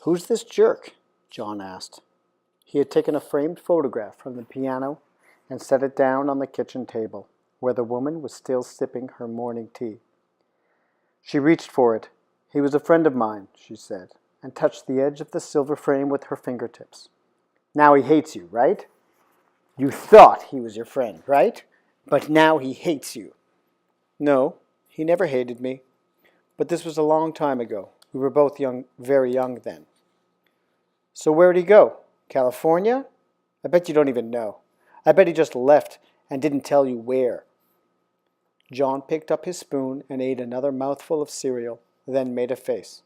"Who's this jerk?" John asked. He had taken a framed photograph from the piano and set it down on the kitchen table, where the woman was still sipping her morning tea. She reached for it. "He was a friend of mine," she said, and touched the edge of the silver frame with her fingertips. "Now he hates you, right? You thought he was your friend, right? But now he hates you." "No, he never hated me. But this was a long time ago. We were both young, very young then." "So where'd he go? California? I bet you don't even know. I bet he just left and didn't tell you where." John picked up his spoon and ate another mouthful of cereal, then made a face.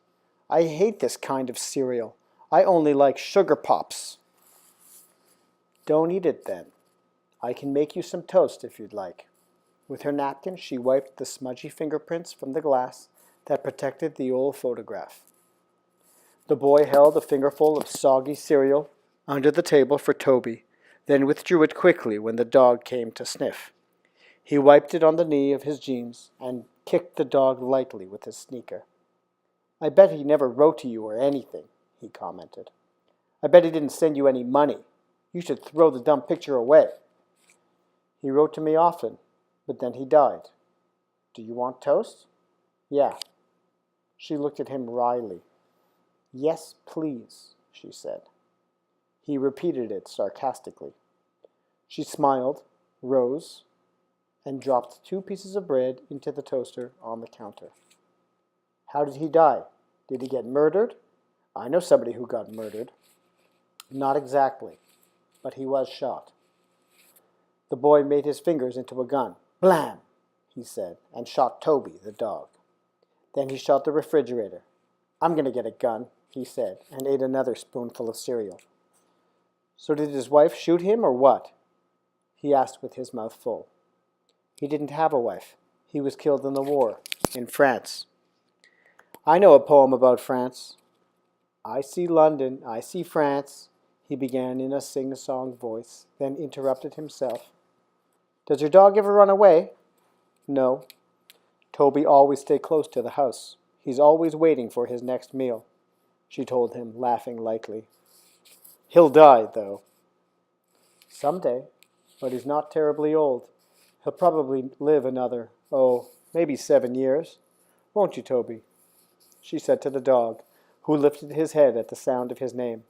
"I hate this kind of cereal. I only like sugar pops." "Don't eat it then. I can make you some toast if you'd like." With her napkin, she wiped the smudgy fingerprints from the glass that protected the old photograph. The boy held a fingerful of soggy cereal under the table for Toby, then withdrew it quickly when the dog came to sniff. He wiped it on the knee of his jeans and kicked the dog lightly with his sneaker. "I bet he never wrote to you or anything," he commented. "I bet he didn't send you any money. You should throw the dumb picture away." "He wrote to me often, but then he died. Do you want toast?" "Yeah." She looked at him wryly. "Yes, please," she said. He repeated it sarcastically. She smiled, rose, and dropped 2 pieces of bread into the toaster on the counter. "How did he die? Did he get murdered? I know somebody who got murdered." "Not exactly, but he was shot." The boy made his fingers into a gun. "Blam!" he said, and shot Toby, the dog. Then he shot the refrigerator. "I'm going to get a gun," he said, and ate another spoonful of cereal. "So did his wife shoot him, or what?" he asked with his mouth full. "He didn't have a wife. He was killed in the war, in France." "I know a poem about France. I see London, I see France," he began in a sing-song voice, then interrupted himself. "Does your dog ever run away?" "No. Toby always stay close to the house. He's always waiting for his next meal," she told him, laughing lightly. "He'll die, though." "Someday, but he's not terribly old. He'll probably live another, maybe 7 years. Won't you, Toby?" she said to the dog, who lifted his head at the sound of his name.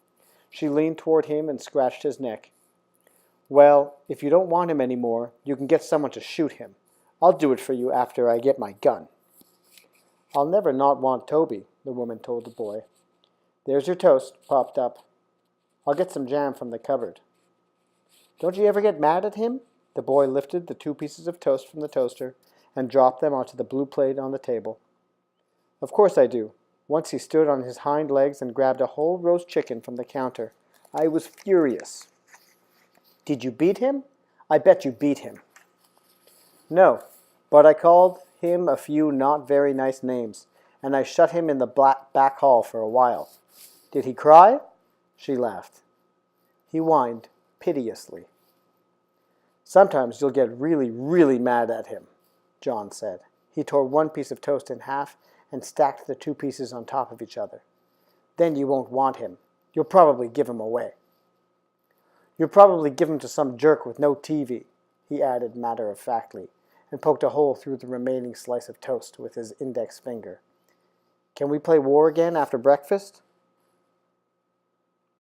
She leaned toward him and scratched his neck. "Well, if you don't want him any more, you can get someone to shoot him. I'll do it for you after I get my gun." "I'll never not want Toby," the woman told the boy. "There's your toast, popped up. I'll get some jam from the cupboard." "Don't you ever get mad at him?" The boy lifted the 2 pieces of toast from the toaster and dropped them onto the blue plate on the table. "Of course I do. Once he stood on his hind legs and grabbed a whole roast chicken from the counter. I was furious." "Did you beat him? I bet you beat him." "No, but I called him a few not very nice names, and I shut him in the back hall for a while." "Did he cry?" She laughed. He whined piteously. "Sometimes you'll get really, really mad at him," John said. He tore 1 piece of toast in half and stacked the 2 pieces on top of each other. "Then you won't want him. You'll probably give him away." "You'll probably give him to some jerk with no TV," he added matter-of-factly, and poked a hole through the remaining slice of toast with his index finger. "Can we play war again after breakfast?"